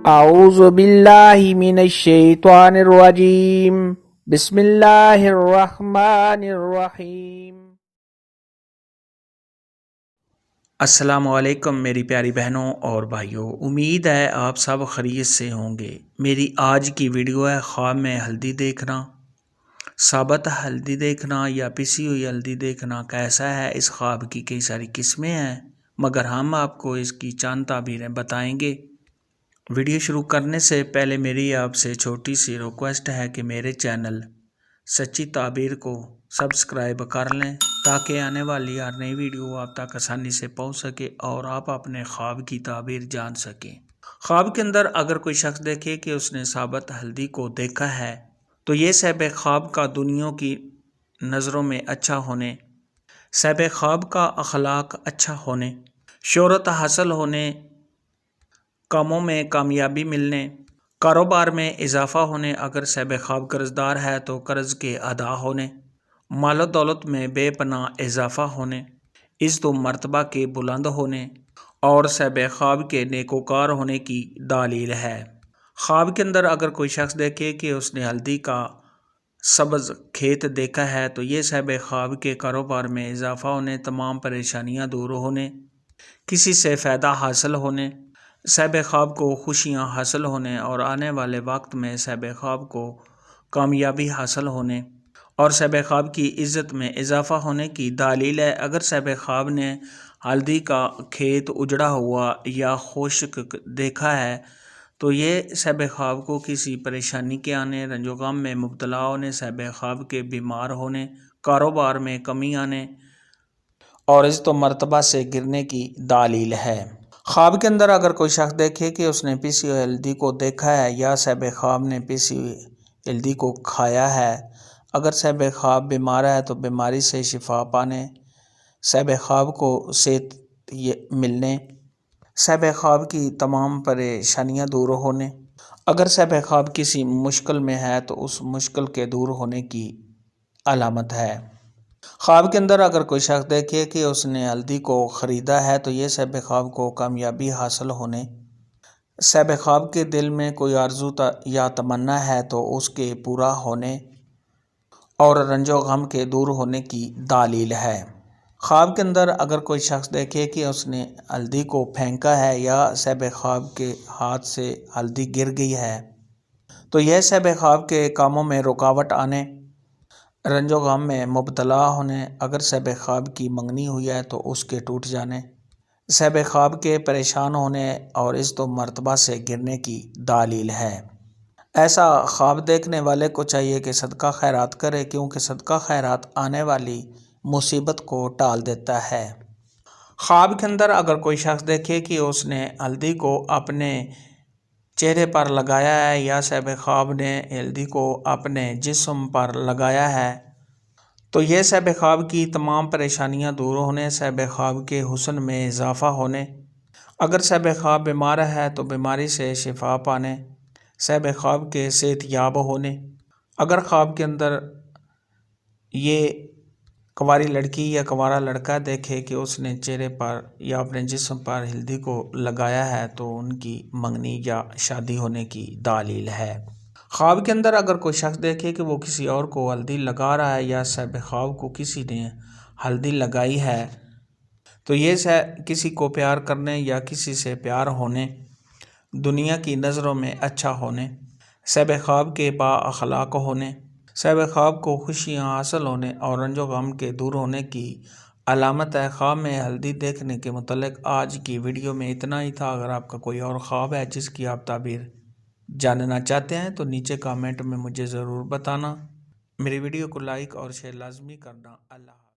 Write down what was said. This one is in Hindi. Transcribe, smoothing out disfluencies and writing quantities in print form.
अऊज़ु बिल्लाहि मिनश शैतानिर रजीम बिस्मिल्लाहिर रहमानिर रहीम। अस्सलामु अलैकुम मेरी प्यारी बहनों और भाइयों, उम्मीद है आप सब खैरियत से होंगे। मेरी आज की वीडियो है ख्वाब में हल्दी देखना। साबत हल्दी देखना या पिसी हुई हल्दी देखना कैसा है, इस ख्वाब की कई सारी किस्में हैं, मगर हम आपको इसकी चंद ताबीरें बताएंगे। वीडियो शुरू करने से पहले मेरी आपसे छोटी सी रिक्वेस्ट है कि मेरे चैनल सच्ची ताबीर को सब्सक्राइब कर लें ताकि आने वाली हर नई वीडियो आप तक आसानी से पहुंच सके और आप अपने ख्वाब की ताबीर जान सकें। ख्वाब के अंदर अगर कोई शख्स देखे कि उसने साबत हल्दी को देखा है तो ये सहब ख्वाब का दुनिया की नज़रों में अच्छा होने, सहब ख्वाब का अखलाक अच्छा होने, शोहरत हासिल होने, कामों में कामयाबी मिलने, कारोबार में इजाफा होने, अगर सहब ख्वाब कर्जदार है तो कर्ज के अदा होने, मालो दौलत में बेपनाह इजाफा होने, इज़्ज़त मर्तबा के बुलंद होने और सहब ख्वाब के नेकोकार होने की दलील है। ख्वाब के अंदर अगर कोई शख्स देखे कि उसने हल्दी का सब्ज़ खेत देखा है तो ये सहब ख्वाब के कारोबार में इजाफा होने, तमाम परेशानियां दूर होने, किसी से फ़ायदा हासिल होने, सहब ख्वाब को खुशियाँ हासिल होने और आने वाले वक्त में सहब ख्वाब को कामयाबी हासिल होने और सहब ख्वाब की इज़्ज़त में इजाफ़ा होने की दलील है। अगर सहब ख्वाब ने हल्दी का खेत उजड़ा हुआ या खुश्क देखा है तो ये सहब ख्वाब को किसी परेशानी के आने, रंजो गम में मुब्तला होने, सहब ख्वाब के बीमार होने, कारोबार में कमी आने और इज़्ज़त मर्तबा से गिरने की दलील है। ख्वाब के अंदर अगर कोई शख्स देखे कि उसने पिसी हुई हल्दी को देखा है या सहब ख्वाब ने पिसी हुई हल्दी को खाया है, अगर सहब ख्वाब बीमार है तो बीमारी से शिफा पाने, सहब ख्वाब को सेहत मिलने, सहब ख्वाब की तमाम परेशानियां दूर होने, अगर सहब ख्वाब किसी मुश्किल में है तो उस मुश्किल के दूर होने की अलामत है। ख्वाब के अंदर अगर कोई शख्स देखे कि उसने हल्दी को ख़रीदा है तो ये सहब ख्वाब को कामयाबी हासिल होने, सहब ख्वाब के दिल में कोई आरजू या तमन्ना है तो उसके पूरा होने और रंजो गम के दूर होने की दलील है। ख्वाब के अंदर अगर कोई शख्स देखे कि उसने हल्दी को फेंका है या सहब ख्वाब के हाथ से हल्दी गिर गई है तो यह सहब ख्वाब के कामों में रुकावट आने, रंजो गम में मुब्तला होने, अगर सहब ख्वाब की मंगनी हुई है तो उसके टूट जाने, सहब ख्वाब के परेशान होने और इज़्ज़त मर्तबा से गिरने की दलील है। ऐसा ख्वाब देखने वाले को चाहिए कि सदका खैरात करे, क्योंकि सदका खैरात आने वाली मुसीबत को टाल देता है। ख्वाब के अंदर अगर कोई शख्स देखे कि उसने हल्दी को अपने चेहरे पर लगाया है या सहब ख्वाब ने हल्दी को अपने जिस्म पर लगाया है तो यह सहब ख्वाब की तमाम परेशानियां दूर होने, सहब ख्वाब के हुस्न में इजाफ़ा होने, अगर सहब ख्वाब बीमार है तो बीमारी से शिफा पाने, सहब ख्वाब के सेहतयाब होने, अगर ख्वाब के अंदर ये कुंवारी लड़की या कुंवारा लड़का देखे कि उसने चेहरे पर या अपने जिस्म पर हल्दी को लगाया है तो उनकी मंगनी या शादी होने की दलील है। ख्वाब के अंदर अगर कोई शख्स देखे कि वो किसी और को हल्दी लगा रहा है या सहब ख्वाब को किसी ने हल्दी लगाई है तो ये किसी को प्यार करने या किसी से प्यार होने, दुनिया की नज़रों में अच्छा होने, सहब ख्वाब के बाअखलाक होने, सहब ख्वाब को खुशियाँ हासिल होने और रंजो गम के दूर होने की अलामत है। ख्वाब में हल्दी देखने के मुतल्लिक़ आज की वीडियो में इतना ही था। अगर आपका कोई और ख्वाब है जिसकी आप ताबीर जानना चाहते हैं तो नीचे कमेंट में मुझे ज़रूर बताना। मेरी वीडियो को लाइक और शेयर लाजमी करना। अल्लाह।